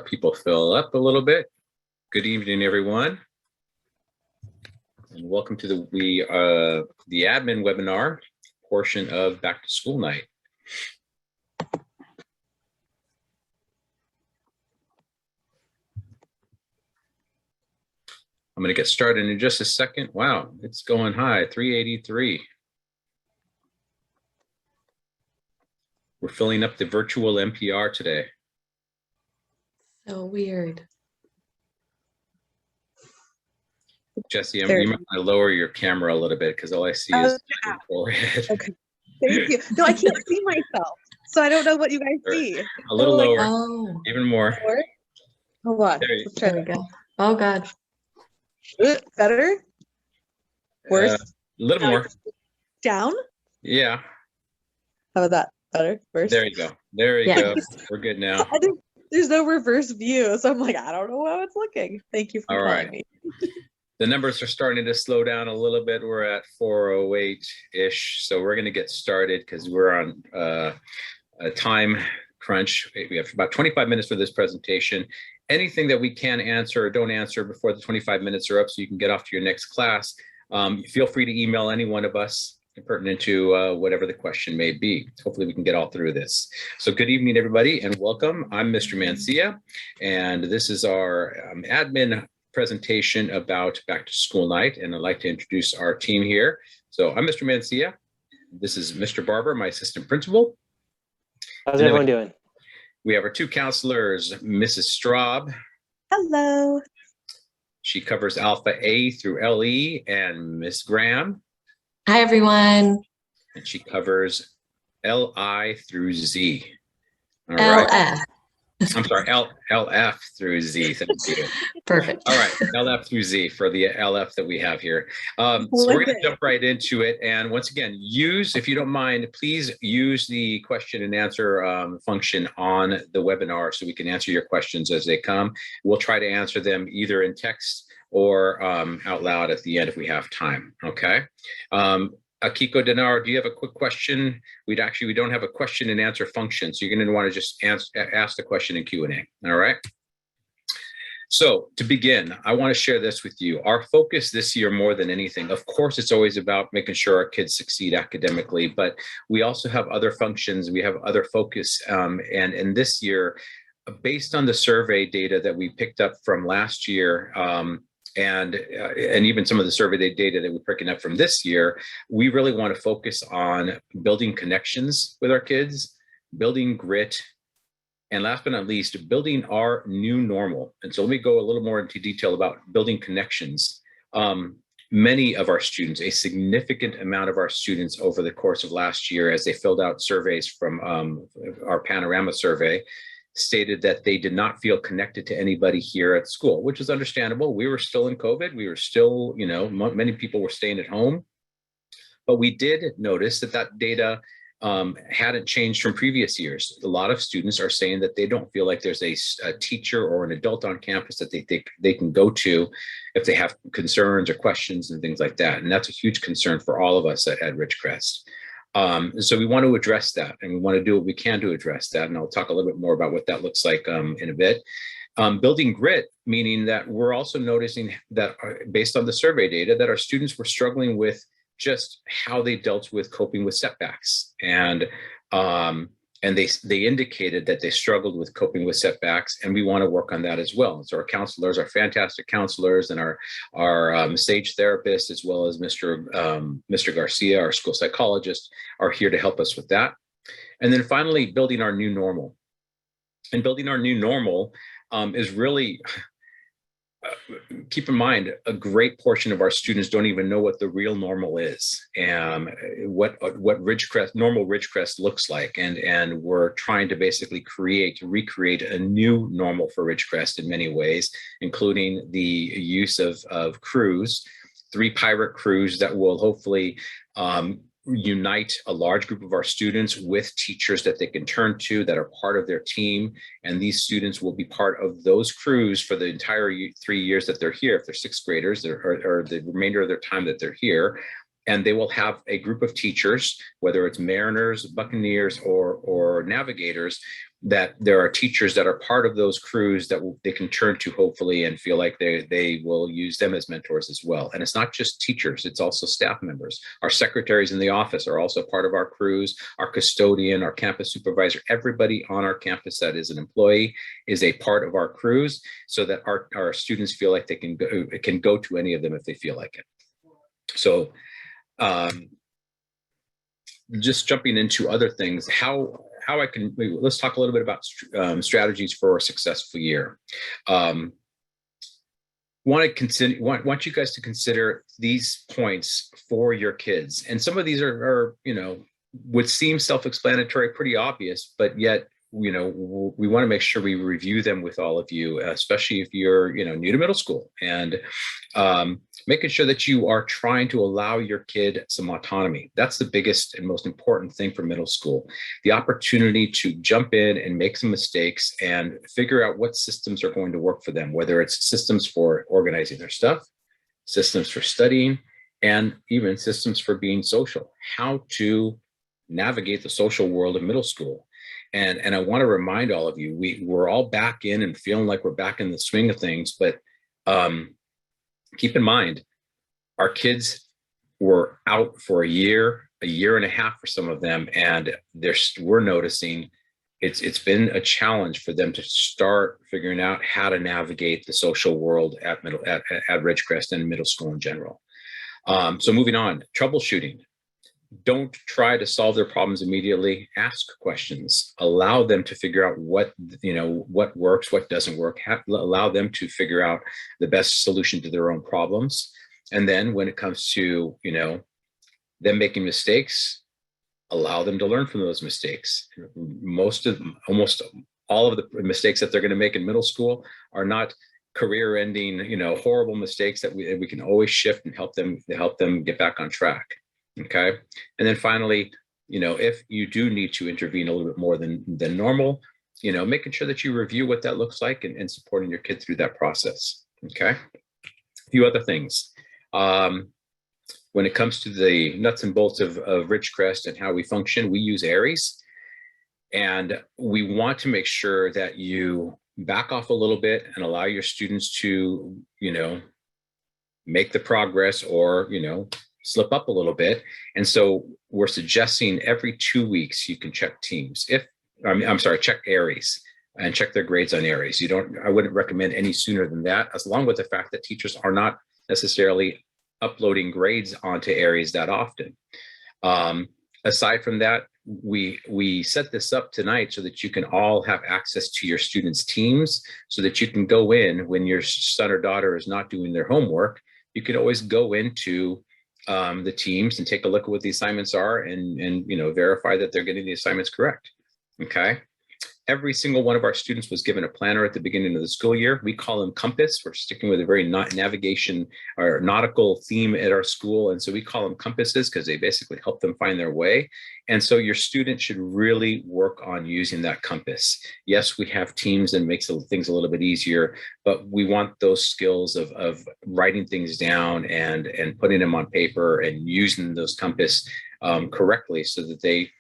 let people fill up a little bit. Good evening, everyone. And welcome to the admin webinar portion of Back to School Night. I'm going to get started in just a second. Wow, it's going high, 383. We're filling up the virtual NPR today. So weird. Jesse, you might want to lower your camera a little bit because all I see is your forehead. Okay, thank you. No, I can't see myself, so I don't know what you guys see. A little lower, Oh, even more. Hold on. there we go. Oh God. Better? Worse? A little more. Down? Yeah. How about that? Better? Worse? There you go. There you go. We're good now. There's no reverse view, so I'm like, I don't know how it's looking. Thank you for calling me. The numbers are starting to slow down a little bit. We're at 4:08-ish, so we're going to get started because we're on a time crunch. We have about 25 minutes for this presentation. Anything that we can answer or don't answer before the 25 minutes are up so you can get off to your next class, feel free to email any one of us pertinent to whatever the question may be. Hopefully we can get all through this. So good evening, everybody, and welcome. I'm Mr. Mancia, and this is our admin presentation about Back to School Night, and I'd like to introduce our team here. So I'm Mr. Mancia. This is Mr. Barber, my assistant principal. How's everyone doing? We have our two counselors, Mrs. Straub. Hello. She covers Alpha A through LE, and Miss Graham. Hi, everyone. And she covers LI through Z. All right. LF. I'm sorry, LF through Z. Thank you. Perfect. All right, LF through Z for the LF that we have here. So we're going to jump right into it. And once again, if you don't mind, please use the question and answer function on the webinar so we can answer your questions as they come. We'll try to answer them either in text or out loud at the end if we have time, okay? Akiko Denaro, do you have a quick question? We don't have a question and answer function, so you're going to want to just ask the question in Q&A, all right? So to begin, I want to share this with you. Our focus this year, more than anything, of course, it's always about making sure our kids succeed academically, but we also have other functions, we have other focus, and this year, based on the survey data that we picked up from last year, and even some of the survey data that we're picking up from this year, we really want to focus on building connections with our kids, building grit, and last but not least, building our new normal. And so let me go a little more into detail about building connections. Many of our students, a significant amount of our students over the course of last year, as they filled out surveys from our Panorama survey, stated that they did not feel connected to anybody here at school, which is understandable. We were still in COVID. We were still, many people were staying at home. But we did notice that data hadn't changed from previous years. A lot of students are saying that they don't feel like there's a teacher or an adult on campus that they can go to if they have concerns or questions and things like that. And that's a huge concern for all of us at Ridgecrest. So we want to address that, and we want to do what we can to address that. And I'll talk a little bit more about what that looks like in a bit. Building grit, meaning that we're also noticing that based on the survey data, that our students were struggling with just how they dealt with coping with setbacks. And they indicated that they struggled with coping with setbacks, and we want to work on that as well. So our counselors, our fantastic counselors, and our SAGE therapists, as well as Mr. Garcia, our school psychologist, are here to help us with that. And then finally, building our new normal. And building our new normal is really, keep in mind, a great portion of our students don't even know what the real normal is and what normal Ridgecrest looks like. And we're trying to basically recreate a new normal for Ridgecrest in many ways, including the use of crews, 3 pirate crews that will hopefully unite a large group of our students with teachers that they can turn to that are part of their team. And these students will be part of those crews for the entire 3 years that they're here. If they're 6th graders or the remainder of their time that they're here, and they will have a group of teachers, whether it's Mariners, Buccaneers, or Navigators, that there are teachers that are part of those crews that they can turn to, hopefully, and feel like they will use them as mentors as well. And it's not just teachers, it's also staff members. Our secretaries in the office are also part of our crews, our custodian, our campus supervisor, everybody on our campus that is an employee is a part of our crews, so that our students feel like they can go to any of them if they feel like it. So just jumping into other things, let's talk a little bit about strategies for a successful year. Want you guys to consider these points for your kids. And some of these are would seem self-explanatory, pretty obvious, but yet, we want to make sure we review them with all of you, especially if you're, new to middle school, and making sure that you are trying to allow your kid some autonomy. That's the biggest and most important thing for middle school. The opportunity to jump in and make some mistakes and figure out what systems are going to work for them, whether it's systems for organizing their stuff, systems for studying, and even systems for being social, how to navigate the social world of middle school. And I want to remind all of you, we're all back in and feeling like we're back in the swing of things, but keep in mind, our kids were out for a year and a half for some of them, and we're noticing it's been a challenge for them to start figuring out how to navigate the social world at Ridgecrest and middle school in general. So moving on, troubleshooting. Don't try to solve their problems immediately. Ask questions. Allow them to figure out what works, what doesn't work. Allow them to figure out the best solution to their own problems. And then when it comes to, them making mistakes, allow them to learn from those mistakes. Almost all of the mistakes that they're going to make in middle school are not career-ending, horrible mistakes that we can always shift and help them get back on track. Okay. And then finally, if you do need to intervene a little bit more than normal, making sure that you review what that looks like and supporting your kid through that process. Okay. A few other things. When it comes to the nuts and bolts of Ridgecrest and how we function, we use RIS, and we want to make sure that you back off a little bit and allow your students to, make the progress or, slip up a little bit. And so we're suggesting every 2 weeks you can check teams. Check RIS and check their grades on RIS. I wouldn't recommend any sooner than that, as long with the fact that teachers are not necessarily uploading grades onto RIS that often. Aside from that, we set this up tonight so that you can all have access to your students' teams, so that you can go in when your son or daughter is not doing their homework. You can always go into the teams and take a look at what the assignments are and verify that they're getting the assignments correct. Okay. Every single one of our students was given a planner at the beginning of the school year. We call them Compass. We're sticking with a very navigation or nautical theme at our school. And so we call them compasses because they basically help them find their way. And so your student should really work on using that compass. Yes, we have teams and makes things a little bit easier, but we want those skills of writing things down and putting them on paper and using those compass correctly so that they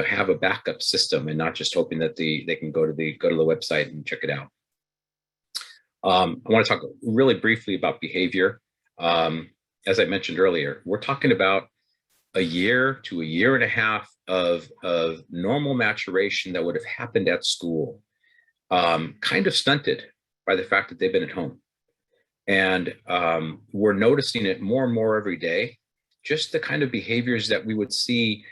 have a backup system and not just hoping that they can go to the website and check it out. I want to talk really briefly about behavior. As I mentioned earlier, we're talking about a year to a year and a half of normal maturation that would have happened at school, kind of stunted by the fact that they've been at home. And we're noticing it more and more every day, just the kind of behaviors that we would see,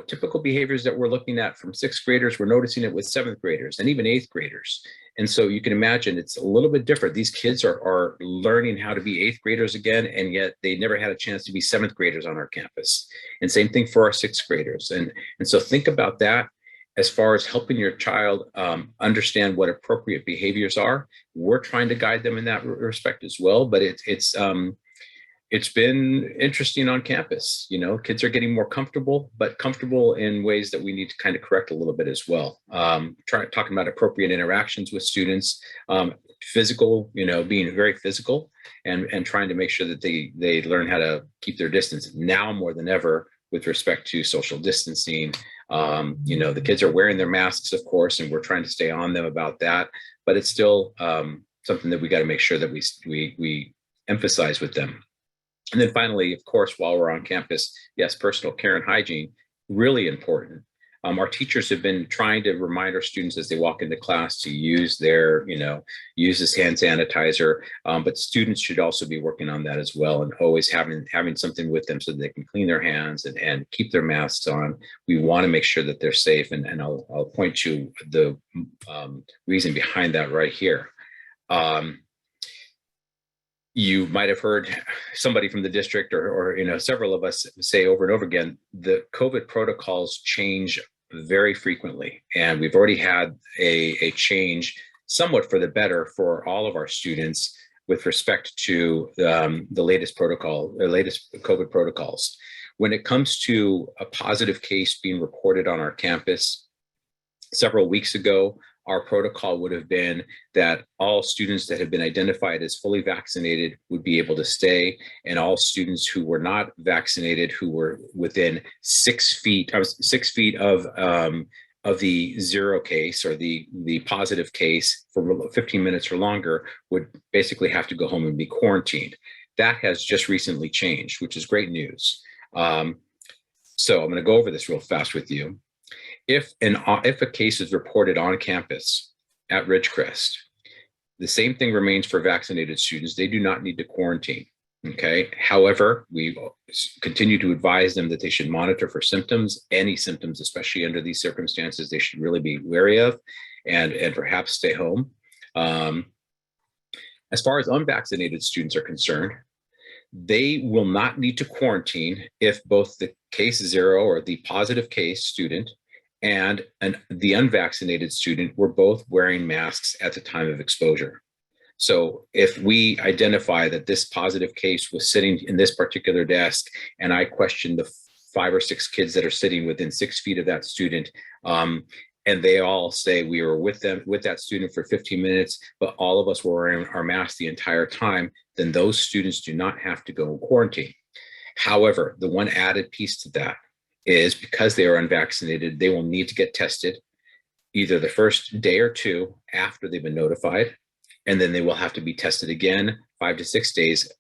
typical behaviors that we're looking at from 6th graders, we're noticing it with 7th graders and even 8th graders. And so you can imagine it's a little bit different. These kids are learning how to be 8th graders again, and yet they never had a chance to be 7th graders on our campus. And same thing for our 6th graders. And so think about that as far as helping your child understand what appropriate behaviors are. We're trying to guide them in that respect as well, but it's been interesting on campus. Kids are getting more comfortable, but comfortable in ways that we need to kind of correct a little bit as well. Talking about appropriate interactions with students, physical, being very physical and trying to make sure that they learn how to keep their distance now more than ever with respect to social distancing, The kids are wearing their masks, of course, and we're trying to stay on them about that, but it's still something that we got to make sure that we emphasize with them. And then finally, of course, while we're on campus, yes, personal care and hygiene, really important. Our teachers have been trying to remind our students as they walk into class to use use this hand sanitizer, but students should also be working on that as well, and always having something with them so that they can clean their hands and keep their masks on. We want to make sure that they're safe, and I'll point to the reason behind that right here. You might have heard somebody from the district or several of us say over and over again, the COVID protocols change very frequently. And we've already had a change somewhat for the better for all of our students with respect to the latest COVID protocols. When it comes to a positive case being reported on our campus, several weeks ago, our protocol would have been that all students that have been identified as fully vaccinated would be able to stay, and all students who were not vaccinated, who were within 6 feet of the zero case or the positive case for 15 minutes or longer, would basically have to go home and be quarantined. That has just recently changed, which is great news. So I'm going to go over this real fast with you. If a case is reported on campus at Ridgecrest, the same thing remains for vaccinated students. They do not need to quarantine. Okay. However, we continue to advise them that they should monitor for symptoms, any symptoms, especially under these circumstances, they should really be wary of, and perhaps stay home. As far as unvaccinated students are concerned, they will not need to quarantine if both the case zero or the positive case student and the unvaccinated student were both wearing masks at the time of exposure. So if we identify that this positive case was sitting in this particular desk, and I question the 5 or 6 kids that are sitting within 6 feet of that student, and they all say we were with that student for 15 minutes, but all of us were wearing our masks the entire time, then those students do not have to go in quarantine. However, the one added piece to that is because they are unvaccinated, they will need to get tested either the first day or 2 after they've been notified, and then they will have to be tested again 5 to 6 days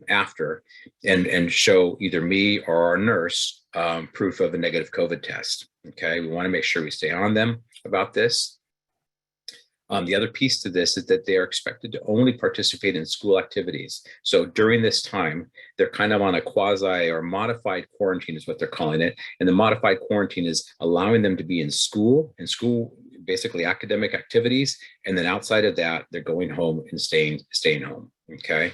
after, and show either me or our nurse proof of a negative COVID test. Okay, we want to make sure we stay on them about this. The other piece to this is that they are expected to only participate in school activities. So during this time, they're kind of on a quasi or modified quarantine is what they're calling it. And the modified quarantine is allowing them to be in school, basically academic activities. And then outside of that, they're going home and staying home, okay?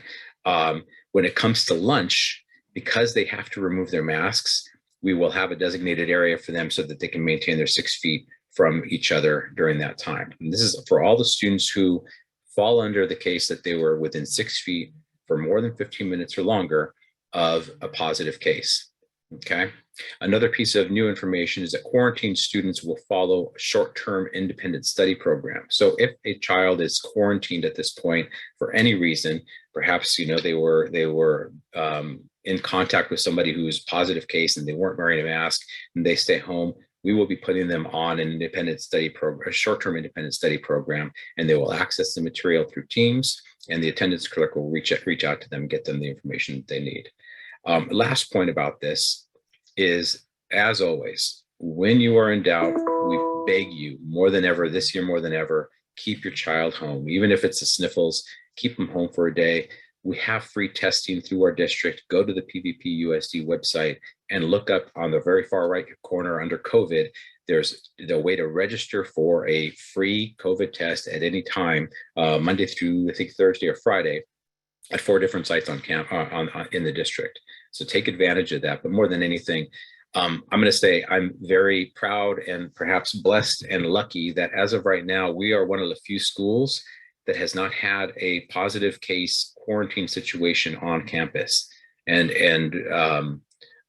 When it comes to lunch, because they have to remove their masks, we will have a designated area for them so that they can maintain their 6 feet from each other during that time. And this is for all the students who fall under the case that they were within 6 feet for more than 15 minutes or longer of a positive case. Okay. Another piece of new information is that quarantined students will follow a short-term independent study program. So if a child is quarantined at this point for any reason, perhaps they were in contact with somebody who's positive case and they weren't wearing a mask and they stay home, we will be putting them on an independent study program, a short-term independent study program, and they will access the material through Teams, and the attendance clerk will reach out to them and get them the information that they need. Last point about this is, as always, when you are in doubt, we beg you more than ever, this year more than ever, keep your child home. Even if it's the sniffles, keep them home for a day. We have free testing through our district. Go to the PVP-USD website and look up on the very far right corner under COVID. There's the way to register for a free COVID test at any time, Monday through, I think, Thursday or Friday, at 4 different sites in the district. So take advantage of that. But more than anything, I'm going to say I'm very proud and perhaps blessed and lucky that as of right now, we are one of the few schools that has not had a positive case quarantine situation on campus. And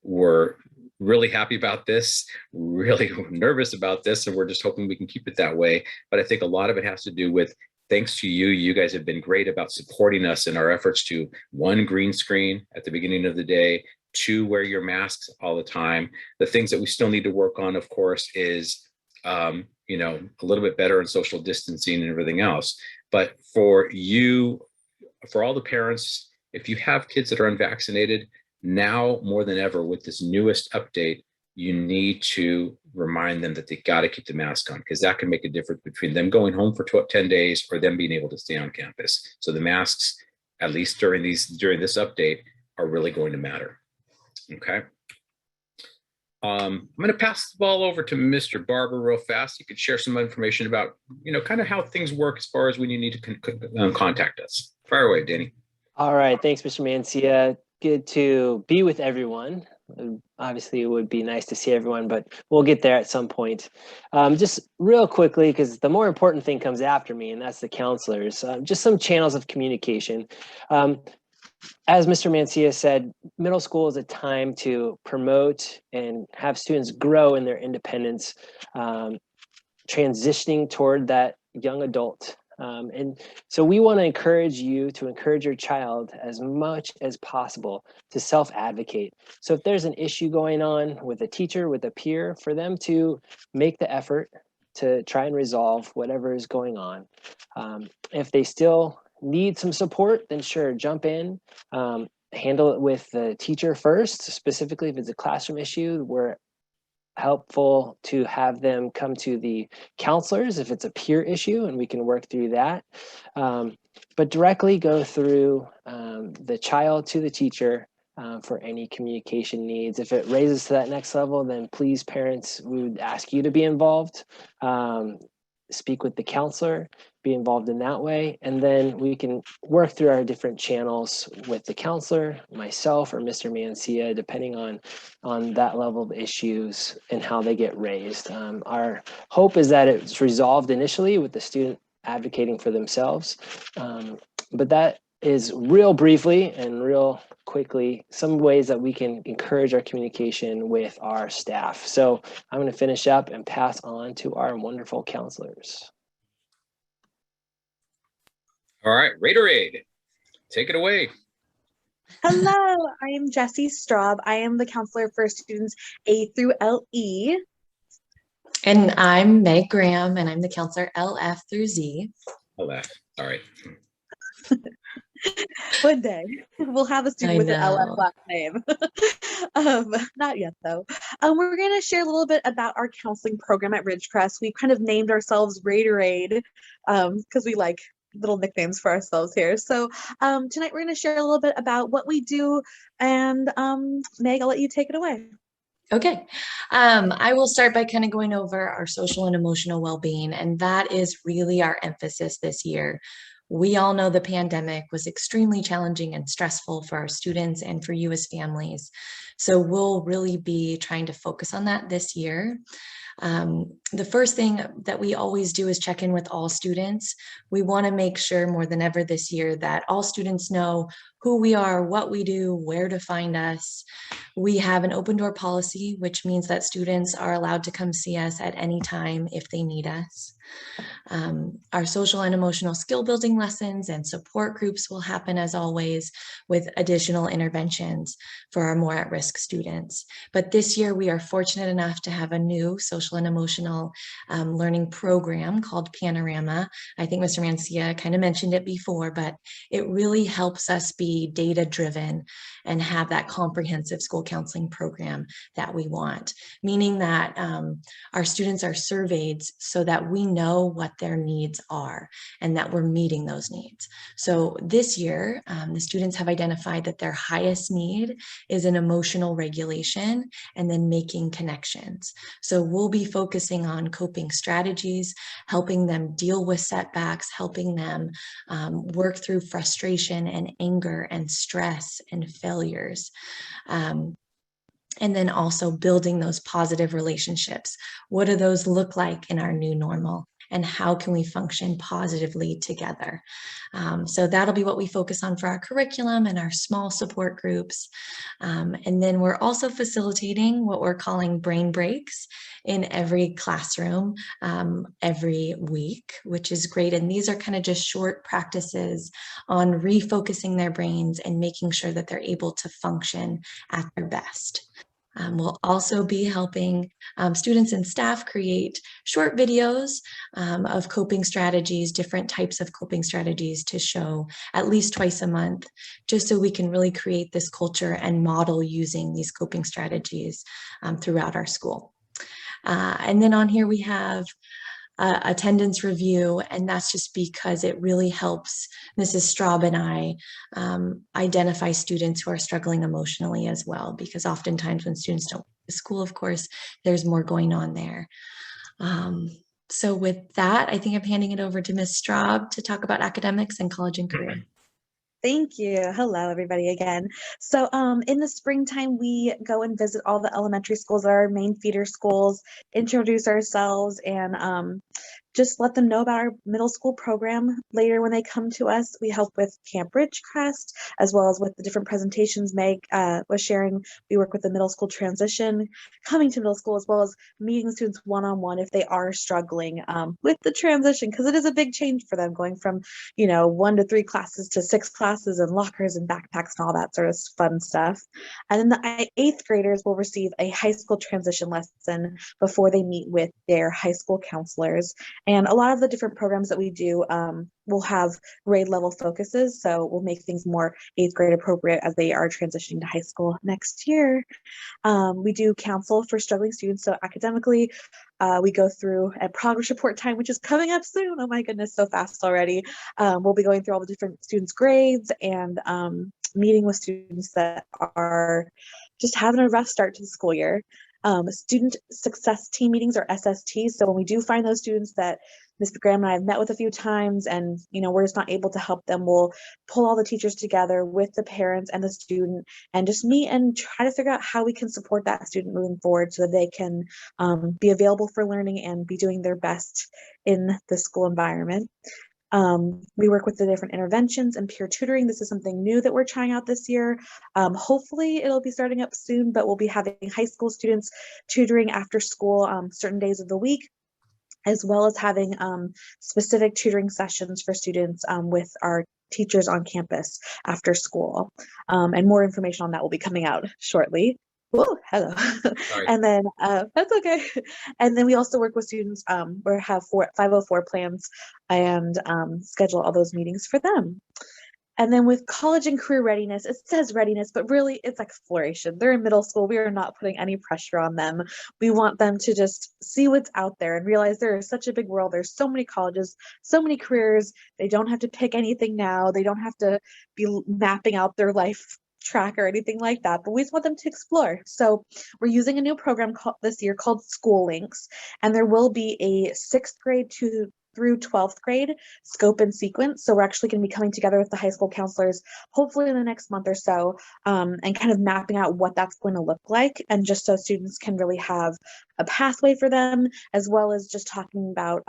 we're really happy about this, really nervous about this, and we're just hoping we can keep it that way. But I think a lot of it has to do with, thanks to you, you guys have been great about supporting us in our efforts to, 1, green screen at the beginning of the day, to wear your masks all the time. The things that we still need to work on, of course, is you know, a little bit better in social distancing and everything else. But for you, for all the parents, if you have kids that are unvaccinated, now more than ever with this newest update, you need to remind them that they got to keep the mask on, because that can make a difference between them going home for 10 days or them being able to stay on campus. So the masks, at least during this update, are really going to matter. Okay. I'm going to pass the ball over to Mr. Barber real fast. You could share some information about, you know, kind of how things work as far as when you need to contact us. Fire away, Danny. All right. Thanks, Mr. Mancia. Good to be with everyone. Obviously, it would be nice to see everyone, but we'll get there at some point. Just real quickly, because the more important thing comes after me, and that's the counselors. Just some channels of communication. As Mr. Mancia said, middle school is a time to promote and have students grow in their independence, transitioning toward that young adult. And so we want to encourage you to encourage your child as much as possible to self-advocate. So if there's an issue going on with a teacher, with a peer, for them to make the effort to try and resolve whatever is going on. If they still need some support, then sure, jump in, handle it with the teacher first, specifically if it's a classroom issue. We're helpful to have them come to the counselors if it's a peer issue, and we can work through that. But directly go through the child to the teacher for any communication needs. If it raises to that next level, then please, parents, we would ask you to be involved. Speak with the counselor, be involved in that way, and then we can work through our different channels with the counselor, myself, or Mr. Mancia, depending on that level of issues and how they get raised. Our hope is that it's resolved initially with the student advocating for themselves, but that is real briefly and real quickly some ways that we can encourage our communication with our staff. So I'm going to finish up and pass on to our wonderful counselors. All right, Ratorade, take it away. Hello, I am Jessie Straub. I am the counselor for students A through LE. And I'm Meg Graham, and I'm the counselor LF through Z. LF, all right. One day we'll have a student with an know. LF last name. Not yet though. We're going to share a little bit about our counseling program at Ridgecrest. We kind of named ourselves Ratorade because we like little nicknames for ourselves here. So tonight we're going to share a little bit about what we do, and Meg, I'll let you take it away. Okay. I will start by kind of going over our social and emotional well-being, and that is really our emphasis this year. We all know the pandemic was extremely challenging and stressful for our students and for you as families. So we'll really be trying to focus on that this year. The first thing that we always do is check in with all students. We want to make sure more than ever this year that all students know who we are, what we do, where to find us. We have an open door policy, which means that students are allowed to come see us at any time if they need us. Our social and emotional skill building lessons and support groups will happen as always, with additional interventions for our more at-risk students. But this year we are fortunate enough to have a new social and emotional learning program called Panorama. I think Mr. Mancia kind of mentioned it before, but it really helps us be data-driven and have that comprehensive school counseling program that we want, meaning that our students are surveyed so that we know what their needs are and that we're meeting those needs. So this year, the students have identified that their highest need is an emotional regulation and then making connections. So we'll be focusing on coping strategies, helping them deal with setbacks, helping them work through frustration and anger and stress and failures. And then also building those positive relationships. What do those look like in our new normal? and how can we function positively together. So that'll be what we focus on for our curriculum and our small support groups. And then we're also facilitating what we're calling brain breaks in every classroom every week, which is great. And these are kind of just short practices on refocusing their brains and making sure that they're able to function at their best. We'll also be helping students and staff create short videos of coping strategies, different types of coping strategies to show at least twice a month, just so we can really create this culture and model using these coping strategies throughout our school. And then on here we have attendance review, and that's just because it really helps Mrs. Straub and I identify students who are struggling emotionally as well, because oftentimes when students don't go to school, of course, there's more going on there. So with that, I think I'm handing it over to Ms. Straub to talk about academics and college and career. Thank you. Hello, everybody again. So in the springtime, we go and visit all the elementary schools, our main feeder schools, introduce ourselves, and just let them know about our middle school program. Later when they come to us, we help with Camp Ridgecrest, as well as with the different presentations Meg was sharing. We work with the middle school transition, coming to middle school, as well as meeting students one-on-one if they are struggling with the transition, because it is a big change for them, going from, 1 to 3 classes to 6 classes and lockers and backpacks and all that sort of fun stuff. And then the 8th graders will receive a high school transition lesson before they meet with their high school counselors. And a lot of the different programs that we do will have grade level focuses. So we'll make things more 8th grade appropriate as they are transitioning to high school next year. We do counsel for struggling students. So academically, we go through a progress report time, which is coming up soon. Oh my goodness, so fast already. We'll be going through all the different students' grades and meeting with students that are just having a rough start to the school year. Student success team meetings, or SSTs. So when we do find those students that Mr. Graham and I have met with a few times and we're just not able to help them, we'll pull all the teachers together with the parents and the student and just meet and try to figure out how we can support that student moving forward so that they can be available for learning and be doing their best in the school environment. We work with the different interventions and peer tutoring. This is something new that we're trying out this year. Hopefully it'll be starting up soon, but we'll be having high school students tutoring after school certain days of the week, as well as having specific tutoring sessions for students with our teachers on campus after school. And more information on that will be coming out shortly. Oh, hello. And then that's okay. And then we also work with students. We have 504 plans and schedule all those meetings for them. And then with college and career readiness, it says readiness, but really it's exploration. They're in middle school. We are not putting any pressure on them. We want them to just see what's out there and realize there is such a big world. There's so many colleges, so many careers. They don't have to pick anything now. They don't have to be mapping out their life track or anything like that, but we just want them to explore. So we're using a new program this year called School Links, and there will be a 6th grade through 12th grade scope and sequence. So we're actually going to be coming together with the high school counselors, hopefully in the next month or so, and kind of mapping out what that's going to look like. And just so students can really have a pathway for them, as well as just talking about,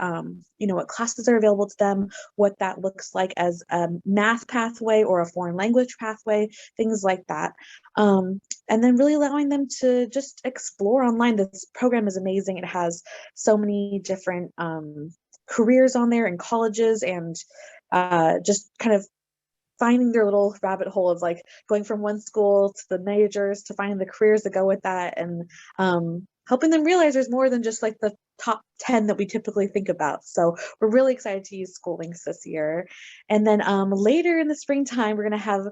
what classes are available to them, what that looks like as a math pathway or a foreign language pathway, things like that. And then really allowing them to just explore online. This program is amazing. It has so many different careers on there and colleges, and just kind of finding their little rabbit hole of like going from one school to the majors to finding the careers that go with that, and helping them realize there's more than just like the top 10 that we typically think about. So we're really excited to use School Links this year. And then later in the springtime, we're going to have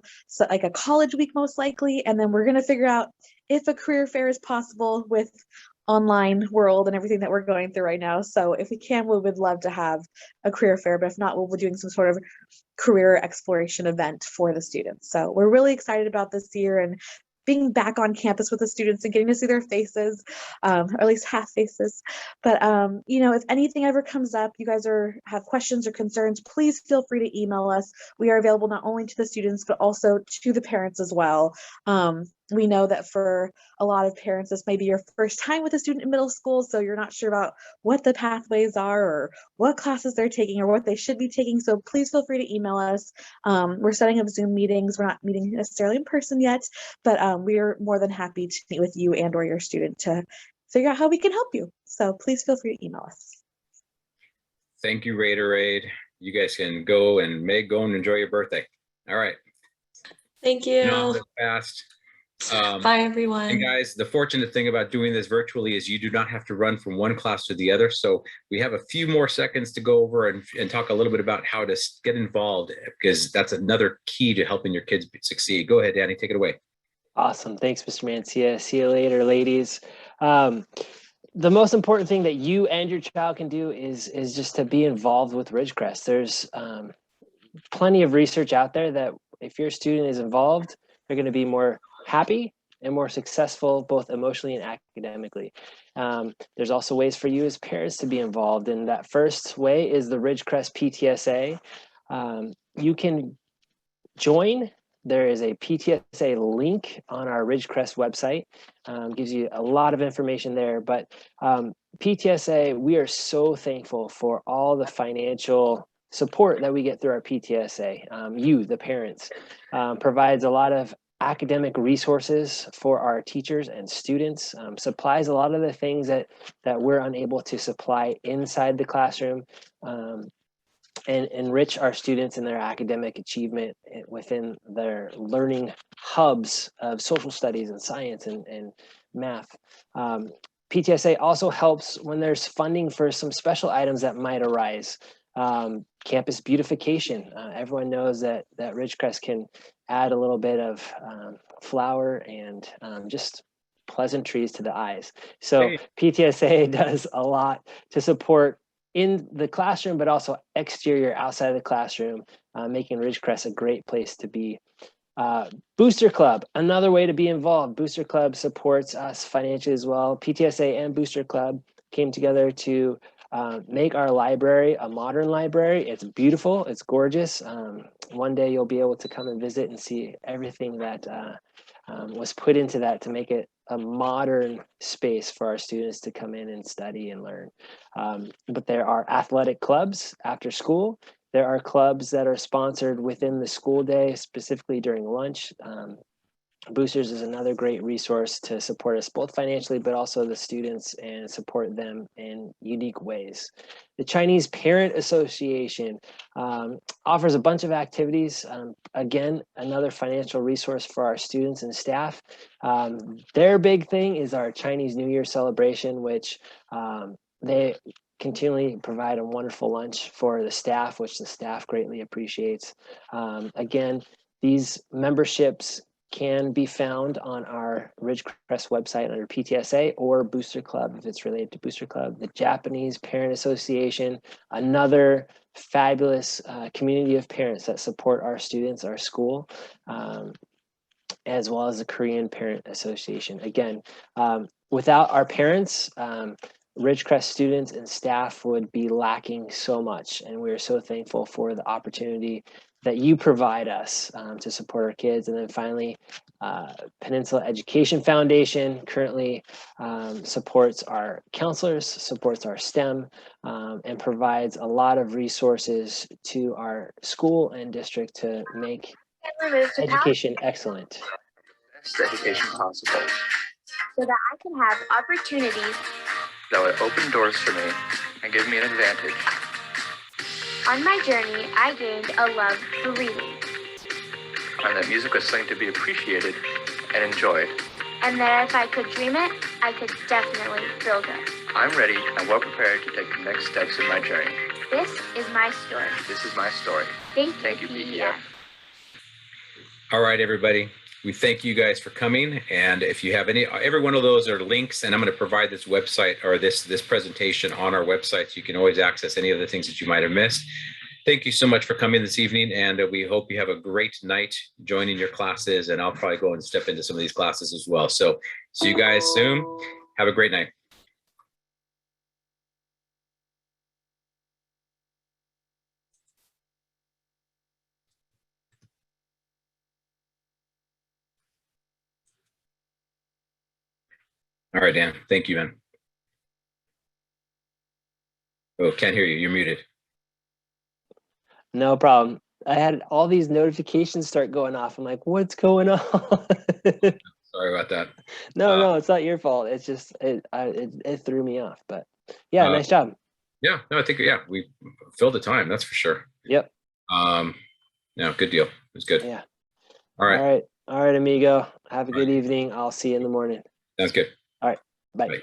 like a college week most likely, and then we're going to figure out if a career fair is possible with online world and everything that we're going through right now. So if we can, we would love to have a career fair, but if not, we'll be doing some sort of career exploration event for the students. So we're really excited about this year and being back on campus with the students and getting to see their faces, or at least half faces. But if anything ever comes up, you guys have questions or concerns, please feel free to email us. We are available not only to the students, but also to the parents as well. We know that for a lot of parents, this may be your first time with a student in middle school, so you're not sure about what the pathways are or what classes they're taking or what they should be taking. So please feel free to email us. We're setting up Zoom meetings. We're not meeting necessarily in person yet, but we're more than happy to meet with you and or your student to figure out how we can help you. So please feel free to email us. Thank you, Raiderade. You guys can go and go and enjoy your birthday. All right. Thank you. Fast. Bye, everyone. And guys, the fortunate thing about doing this virtually is you do not have to run from one class to the other. So we have a few more seconds to go over and talk a little bit about how to get involved, because that's another key to helping your kids succeed. Go ahead, Danny, take it away. Awesome. Thanks, Mr. Mancia. See you later, ladies. The most important thing that you and your child can do is just to be involved with Ridgecrest. There's plenty of research out there that if your student is involved, they're going to be more happy and more successful, both emotionally and academically. There's also ways for you as parents to be involved. And that first way is the Ridgecrest PTSA. You can join. There is a PTSA link on our Ridgecrest website. Gives you a lot of information there. But PTSA, we are so thankful for all the financial support that we get through our PTSA. You, the parents, provides a lot of academic resources for our teachers and students, supplies a lot of the things that we're unable to supply inside the classroom, and enrich our students in their academic achievement within their learning hubs of social studies and science and math. PTSA also helps when there's funding for some special items that might arise. Campus beautification. Everyone knows that Ridgecrest can add a little bit of flower and just pleasantries to the eyes. So PTSA does a lot to support in the classroom, but also exterior outside of the classroom, making Ridgecrest a great place to be. Booster Club, another way to be involved. Booster Club supports us financially as well. PTSA and Booster Club came together to make our library a modern library. It's beautiful, it's gorgeous. One day you'll be able to come and visit and see everything that was put into that to make it a modern space for our students to come in and study and learn. But there are athletic clubs after school. There are clubs that are sponsored within the school day, specifically during lunch. Boosters is another great resource to support us both financially, but also the students and support them in unique ways. The Chinese Parent Association offers a bunch of activities. Again, another financial resource for our students and staff. Their big thing is our Chinese New Year celebration, which they continually provide a wonderful lunch for the staff, which the staff greatly appreciates. Again, these memberships can be found on our Ridgecrest website under PTSA or Booster Club if it's related to Booster Club. The Japanese Parent Association, another fabulous community of parents that support our students, our school, as well as the Korean Parent Association. Again, without our parents, Ridgecrest students and staff would be lacking so much, and we are so thankful for the opportunity that you provide us to support our kids. And then finally, Peninsula Education Foundation currently supports our counselors, supports our STEM, and provides a lot of resources to our school and district to make education excellent. Best education possible. So that I can have opportunities that would open doors for me and give me an advantage. On my journey, I gained a love for reading. And that music was something to be appreciated and enjoyed. And that if I could dream it, I could definitely build it. I'm ready and well prepared to take the next steps in my journey. This is my story. This is my story. Thank you, PEF. All right, everybody. We thank you guys for coming. And if you have every one of those are links, and I'm going to provide this website or this presentation on our website, so you can always access any of the things that you might have missed. Thank you so much for coming this evening, and we hope you have a great night joining your classes, and I'll probably go and step into some of these classes as well. So see you guys soon. Have a great night. All right, Dan. Thank you, man. Oh, can't hear you. You're muted. No problem. I had all these notifications start going off. I'm like, what's going on? Sorry about that. No, it's not your fault. It's just it threw me off. But yeah, nice job. Yeah, no, I think we filled the time. That's for sure. Yep. No, good deal. It was good. Yeah. All right. All right, amigo. Have a good evening. I'll see you in the morning. Sounds good. All right. Bye. Bye.